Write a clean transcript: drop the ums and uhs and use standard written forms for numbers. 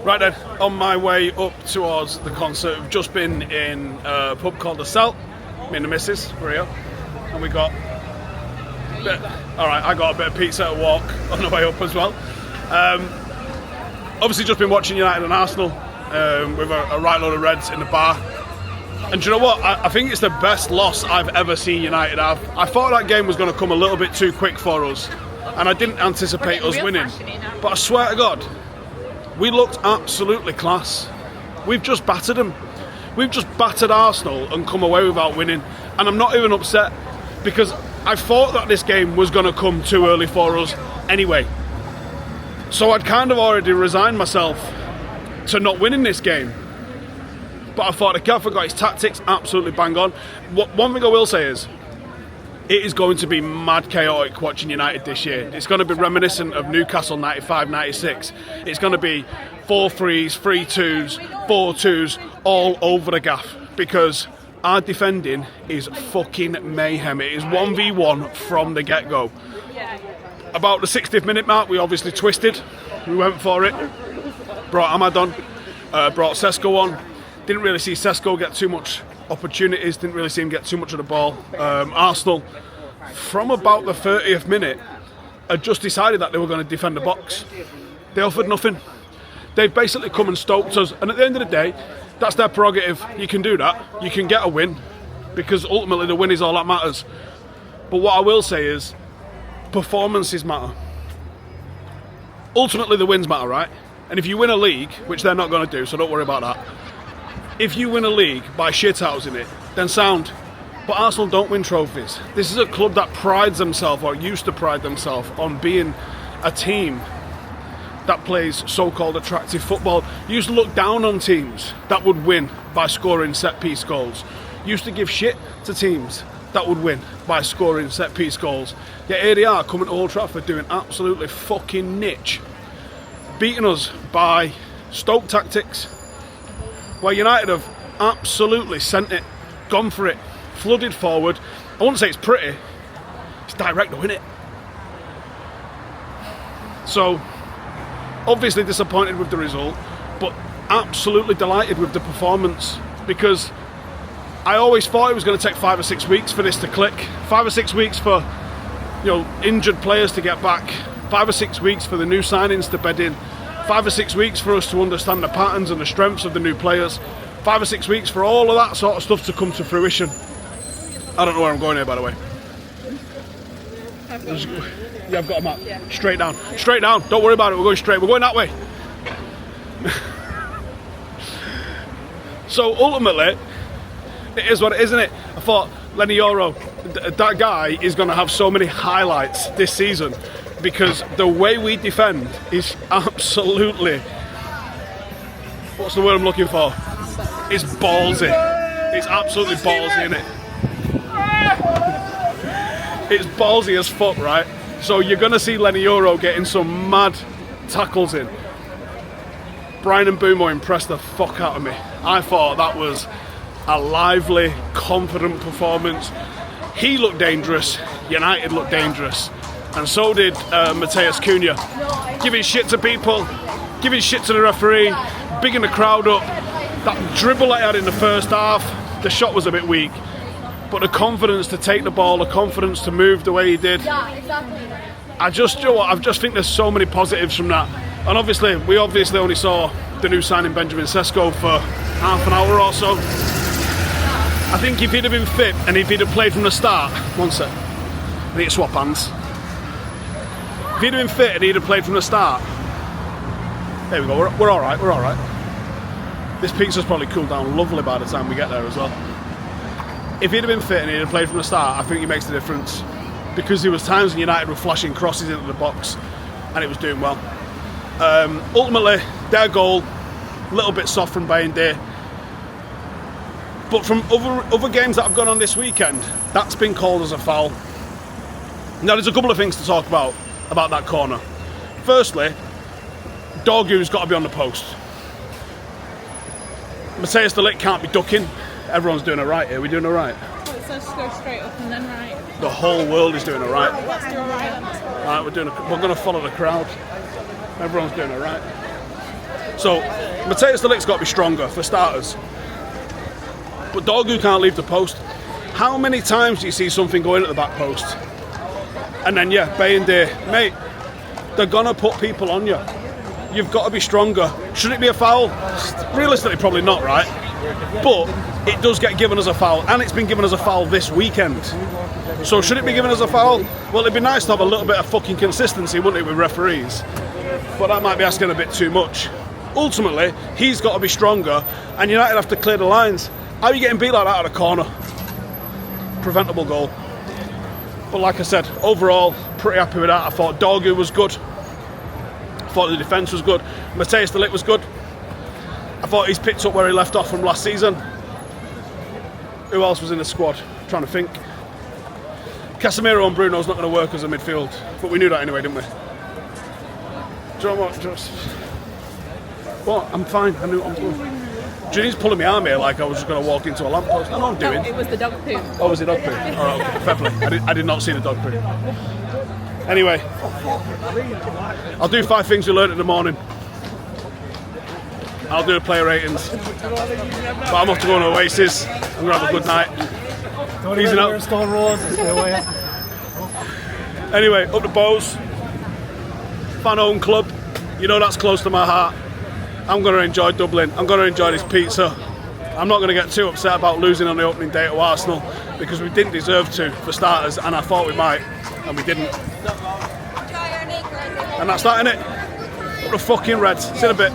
Right then, on my way up towards the concert, we've just been in a pub called The Cell, me and the missus, we're here, and we got, I got a bit of pizza at walk on the way up as well. Obviously just been watching United and Arsenal with a right load of Reds in the bar. And do you know what, I think it's the best loss I've ever seen United have. I thought that game was going to come a little bit too quick for us, and I didn't anticipate us winning, but I swear to God, we looked absolutely class. We've just battered them. We've just battered Arsenal and come away without winning. And I'm not even upset because I thought that this game was going to come too early for us anyway. So I'd kind of already resigned myself to not winning this game. But I thought the Calafiori got his tactics absolutely bang on. One thing I will say is, it is going to be mad chaotic watching United this year. It's going to be reminiscent of Newcastle 95-96. It's going to be 4-3s, 3-2s, 4-2s all over the gaff because our defending is fucking mayhem. It is 1v1 from the get-go. About the 60th minute mark, we obviously twisted. We went for it. Brought Ahmad on, brought Sesko on. Didn't really see Sesko get too much opportunities, didn't really see him get too much of the ball. Arsenal, from about the 30th minute, had just decided that they were going to defend the box. They offered nothing. They've basically come and stoked us, and at the end of the day, that's their prerogative. You can do that. You can get a win, because ultimately the win is all that matters. But what I will say is, performances matter. Ultimately the wins matter, right? And if you win a league, which they're not going to do, so don't worry about that. If you win a league by shithousing it, then sound. But Arsenal don't win trophies. This is a club that prides themselves, or used to pride themselves, on being a team that plays so-called attractive football. Used to look down on teams that would win by scoring set-piece goals. Used to give shit to teams that would win by scoring set-piece goals. Yet here they are coming to Old Trafford doing absolutely fucking niche. Beating us by Stoke tactics, where United have absolutely sent it, gone for it, flooded forward. I wouldn't say it's pretty, it's direct though, isn't it? So, obviously disappointed with the result, but absolutely delighted with the performance, because I always thought it was going to take 5 or 6 weeks for this to click. 5 or 6 weeks for, injured players to get back. 5 or 6 weeks for the new signings to bed in. 5 or 6 weeks for us to understand the patterns and the strengths of the new players. 5 or 6 weeks for all of that sort of stuff to come to fruition. I don't know where I'm going here, by the way. I've got a map. Yeah. Straight down. Straight down. Don't worry about it. We're going straight. We're going that way. So ultimately, it is what it is, isn't it? I thought Lenny Yoro, that guy is going to have so many highlights this season, because the way we defend is absolutely, what's the word I'm looking for? It's ballsy. It's absolutely ballsy, isn't it? It's ballsy as fuck, right? So you're going to see Lenny Yoro getting some mad tackles in. Brian and Mbeumo impressed the fuck out of me. I thought that was a lively, confident performance. He looked dangerous. United looked dangerous. And so did Mateus Cunha. Giving shit to people, giving shit to the referee, bigging the crowd up. That dribble I had in the first half, the shot was a bit weak. But the confidence to take the ball, the confidence to move the way he did. I just think there's so many positives from that. And obviously, we only saw the new signing Benjamin Sesko for half an hour or so. I think if he'd have been fit and if he'd have played from the start, one sec, I need to swap hands. If he'd have been fit and he'd have played from the start, there we go, we're all right, we're all right. This pizza's probably cooled down lovely by the time we get there as well. If he'd have been fit and he'd have played from the start, I think he makes the difference, because there was times when United were flashing crosses into the box and it was doing well. Ultimately, their goal, a little bit soft from Bayern. But from other games that have gone on this weekend, that's been called as a foul. Now, there's a couple of things to talk about that corner. Firstly, Dorgu's got to be on the post. Matthias de Ligt can't be ducking. Everyone's doing it right here. We're doing it right. Well, it says go straight up and then right. The whole world is doing it right. Let's do it right then. Right, we're going to follow the crowd. Everyone's doing it right. So Matthias de Ligt's got to be stronger for starters. But Dorgu can't leave the post. How many times do you see something going at the back post? And then Bayende, mate, they're gonna put people on you. You've got to be stronger. Should it be a foul? Realistically, probably not, right? But it does get given as a foul, and it's been given as a foul this weekend. So should it be given as a foul? Well, it'd be nice to have a little bit of fucking consistency, wouldn't it, with referees? But that might be asking a bit too much. Ultimately, he's got to be stronger, and United have to clear the lines. How are you getting beat like that out of a corner? Preventable goal. But like I said, overall, pretty happy with that. I thought Dorgu was good. I thought the defence was good. Matthias de Ligt was good. I thought he's picked up where he left off from last season. Who else was in the squad? I'm trying to think. Casemiro and Bruno's not going to work as a midfield, but we knew that anyway, didn't we? Do you know what? I'm fine. I knew I'm good. Ginny's pulling my arm here like I was just going to walk into a lamppost. I know what I'm doing. No, it was the dog poo. Oh, was it dog poo? All right, okay. Fair play. I did not see the dog poo. Anyway, I'll do 5 things we learned in the morning. I'll do the player ratings. But I'm off to go on Oasis. I'm going to have a good night. Easing up. Anyway, up the Bows. Fan-owned club. You know that's close to my heart. I'm going to enjoy Dublin. I'm going to enjoy this pizza. I'm not going to get too upset about losing on the opening day to Arsenal because we didn't deserve to, for starters, and I thought we might, and we didn't. And that's that, innit? Up the fucking Reds. See you in a bit.